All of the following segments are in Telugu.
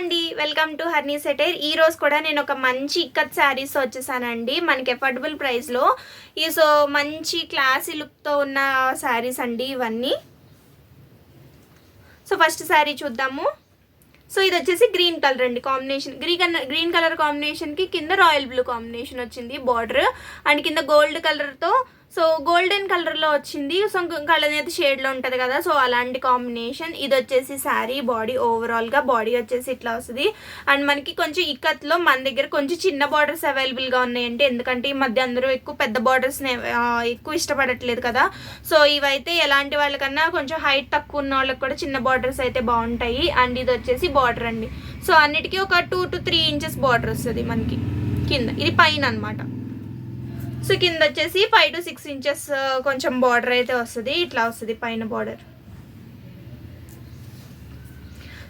అండి, వెల్కమ్ టు హర్నీ సెటైర్. ఈ రోజు కూడా నేను ఒక మంచి ఇక్కత్ శారీస్ వచ్చేసానండి. మనకి అఫోర్డబుల్ ప్రైస్లో సో మంచి క్లాసీ లుక్తో ఉన్న శారీస్ అండి ఇవన్నీ. సో ఫస్ట్ శారీ చూద్దాము. సో ఇది వచ్చేసి గ్రీన్ కలర్ అండి కాంబినేషన్. గ్రీన్ కలర్ కాంబినేషన్కి కింద రాయల్ బ్లూ కాంబినేషన్ వచ్చింది బార్డర్, అండ్ కింద గోల్డ్ కలర్తో సో గోల్డెన్ కలర్లో వచ్చింది. సో కలర్ అయితే షేడ్లో ఉంటుంది కదా, సో అలాంటి కాంబినేషన్. ఇది వచ్చేసి శారీ బాడీ, ఓవరాల్గా బాడీ వచ్చేసి ఇట్లా వస్తుంది. అండ్ మనకి కొంచెం ఇక్కత్లో మన దగ్గర కొంచెం చిన్న బార్డర్స్ అవైలబుల్గా ఉన్నాయండి, ఎందుకంటే ఈ మధ్య అందరూ ఎక్కువ పెద్ద బార్డర్స్ని ఎక్కువ ఇష్టపడట్లేదు కదా. సో ఇవైతే ఎలాంటి వాళ్ళకన్నా కొంచెం హైట్ తక్కువ ఉన్న వాళ్ళకి కూడా చిన్న బార్డర్స్ అయితే బాగుంటాయి. అండ్ ఇది వచ్చేసి బార్డర్ అండి. సో అన్నిటికీ ఒక 2 to 3 inches బార్డర్ వస్తుంది మనకి కింద. ఇది పైన అనమాట. సో కింద వచ్చేసి 5 to 6 inches కొంచెం బార్డర్ అయితే వస్తుంది. ఇట్లా వస్తుంది పైన బార్డర్.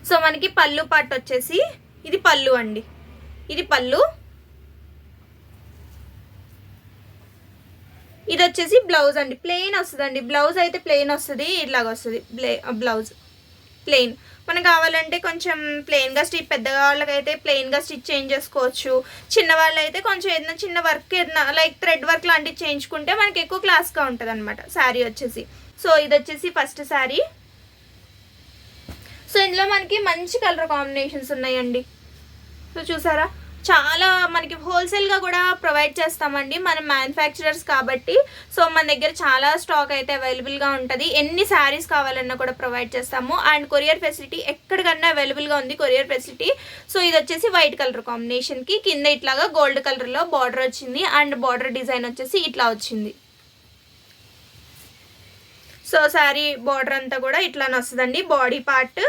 సో మనకి పళ్ళు పార్ట్ వచ్చేసి ఇది పళ్ళు అండి. ఇది పళ్ళు. ఇది వచ్చేసి బ్లౌజ్ అండి. ప్లెయిన్ వస్తుందండి. బ్లౌజ్ అయితే ప్లెయిన్ వస్తుంది. ఇట్లాగ వస్తుంది బ్లౌజ్ ప్లెయిన్. మనకు కావాలంటే కొంచెం ప్లెయిన్గా స్టిచ్, పెద్దగా వాళ్ళకైతే ప్లెయిన్గా స్టిచ్ చేంజ్ చేసుకోవచ్చు. చిన్న వాళ్ళు అయితే కొంచెం ఏదైనా చిన్న వర్క్ ఏదైనా లైక్ థ్రెడ్ వర్క్ లాంటివి చేయించుకుంటే మనకి ఎక్కువ క్లాస్గా ఉంటుంది అనమాట శారీ వచ్చేసి. సో ఇది వచ్చేసి ఫస్ట్ శారీ. సో ఇందులో మనకి మంచి కలర్ కాంబినేషన్స్ ఉన్నాయండి. సో చూసారా, చాలా మనకి హోల్సేల్గా కూడా ప్రొవైడ్ చేస్తామండి. మనం మ్యానుఫ్యాక్చరర్స్ కాబట్టి సో మన దగ్గర చాలా స్టాక్ అయితే అవైలబుల్గా ఉంటుంది. ఎన్ని శారీస్ కావాలన్నా కూడా ప్రొవైడ్ చేస్తాము. అండ్ కొరియర్ ఫెసిలిటీ ఎక్కడికన్నా అవైలబుల్గా ఉంది కొరియర్ ఫెసిలిటీ. సో ఇది వచ్చేసి వైట్ కలర్ కాంబినేషన్కి కింద ఇట్లాగా గోల్డ్ కలర్లో బార్డర్ వచ్చింది. అండ్ బార్డర్ డిజైన్ వచ్చేసి ఇట్లా వచ్చింది. సో శారీ బార్డర్ అంతా కూడా ఇట్లానే వస్తుందండి, బాడీ పార్ట్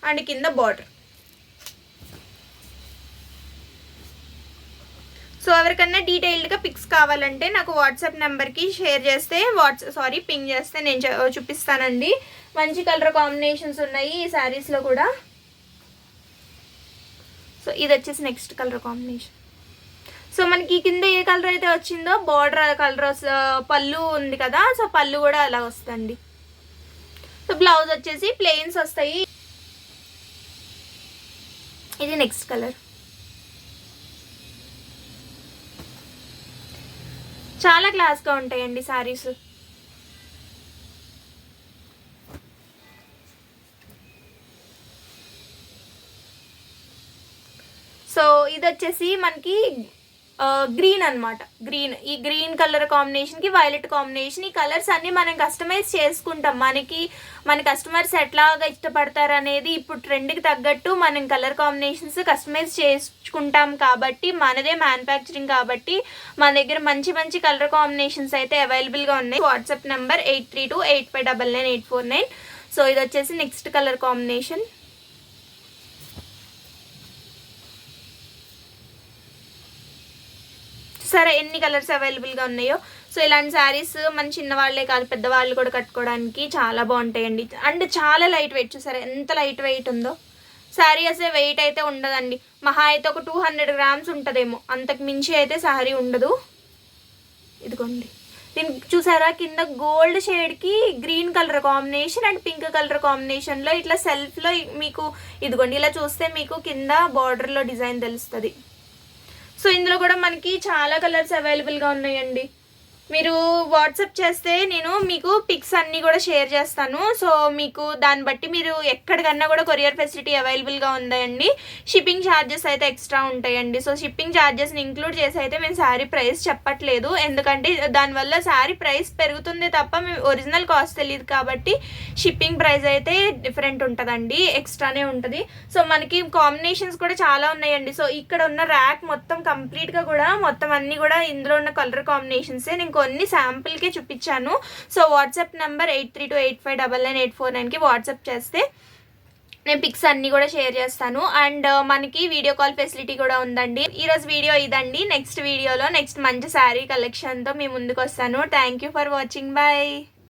అండ్ కింద బార్డర్. సో ఎవరికన్నా డీటెయిల్డ్గా పిక్స్ కావాలంటే నాకు వాట్సాప్ నెంబర్కి షేర్ చేస్తే పింగ్ చేస్తే నేను చూపిస్తానండి. మంచి కలర్ కాంబినేషన్స్ ఉన్నాయి ఈ శారీస్లో కూడా. సో ఇది వచ్చేసి నెక్స్ట్ కలర్ కాంబినేషన్. సో మనకి కింద ఏ కలర్ అయితే వచ్చిందో బార్డర్ కలర్ పళ్ళు ఉంది కదా, సో పళ్ళు కూడా అలా వస్తుంది. సో బ్లౌజ్ వచ్చేసి ప్లెయిన్స్ వస్తాయి. ఇది నెక్స్ట్ కలర్. చాలా క్లాస్గా ఉంటాయండి శారీస్. సో ఇది వచ్చేసి మనకి గ్రీన్ అనమాట. ఈ గ్రీన్ కలర్ కాంబినేషన్కి వైలెట్ కాంబినేషన్. ఈ కలర్స్ అన్నీ మనం కస్టమైజ్ చేసుకుంటాం. మన కస్టమర్స్ ఎట్లాగా ఇష్టపడతారు అనేది ఇప్పుడు ట్రెండ్కి తగ్గట్టు మనం కలర్ కాంబినేషన్స్ కస్టమైజ్ చేసుకుంటాం కాబట్టి, మనదే మ్యానుఫ్యాక్చరింగ్ కాబట్టి మన దగ్గర మంచి మంచి కలర్ కాంబినేషన్స్ అయితే అవైలబుల్గా ఉన్నాయి. WhatsApp number 8328599849. సో ఇది వచ్చేసి నెక్స్ట్ కలర్ కాంబినేషన్. సరే ఎన్ని కలర్స్ అవైలబుల్గా ఉన్నాయో. సో ఇలాంటి శారీస్ మన చిన్నవాళ్ళే కాదు పెద్దవాళ్ళు కూడా కట్టుకోవడానికి చాలా బాగుంటాయండి. అండ్ చాలా లైట్ వెయిట్. చూసారా ఎంత లైట్ వెయిట్ ఉందో. శారీ అసలు వెయిట్ అయితే ఉండదండి. మహా అయితే ఒక 200 grams ఉంటుందేమో, అంతకు మించి అయితే శారీ ఉండదు. ఇదిగోండి దీనికి చూసారా కింద గోల్డ్ షేడ్కి green colour combination and pink colour కాంబినేషన్లో ఇట్లా సెల్ఫ్లో మీకు ఇదిగోండి ఇలా చూస్తే మీకు కింద బార్డర్లో డిజైన్ తెలుస్తుంది. సో ఇందులో కూడా మనకి చాలా కలర్స్ అవైలబుల్గా ఉన్నాయండి. మీరు వాట్సాప్ చేస్తే నేను మీకు పిక్స్ అన్నీ కూడా షేర్ చేస్తాను. సో మీకు దాన్ని బట్టి మీరు ఎక్కడికన్నా కూడా కొరియర్ ఫెసిలిటీ అవైలబుల్గా ఉందండి. షిప్పింగ్ ఛార్జెస్ అయితే ఎక్స్ట్రా ఉంటాయండి. సో షిప్పింగ్ ఛార్జెస్ని ఇంక్లూడ్ చేసి అయితే మేము శారీ ప్రైస్ చెప్పట్లేదు, ఎందుకంటే దానివల్ల శారీ ప్రైస్ పెరుగుతుంది తప్ప మేము ఒరిజినల్ కాస్ట్ తెలియదు కాబట్టి షిప్పింగ్ ప్రైస్ అయితే డిఫరెంట్ ఉంటుందండి, ఎక్స్ట్రానే ఉంటుంది. సో మనకి కాంబినేషన్స్ కూడా చాలా ఉన్నాయండి. సో ఇక్కడ ఉన్న ర్యాక్ మొత్తం కంప్లీట్గా కూడా మొత్తం అన్నీ కూడా ఇందులో ఉన్న కలర్ కాంబినేషన్సే నేను కొన్ని శాంపుల్కే చూపించాను. సో వాట్సాప్ నెంబర్ 8328599849కి వాట్సాప్ చేస్తే నేను పిక్స్ అన్నీ కూడా షేర్ చేస్తాను. అండ్ మనకి వీడియో కాల్ ఫెసిలిటీ కూడా ఉందండి. ఈరోజు వీడియో ఇదండి. నెక్స్ట్ వీడియోలో నెక్స్ట్ మంచి శారీ కలెక్షన్తో మీ ముందుకు వస్తాను. Thank you for watching. Bye.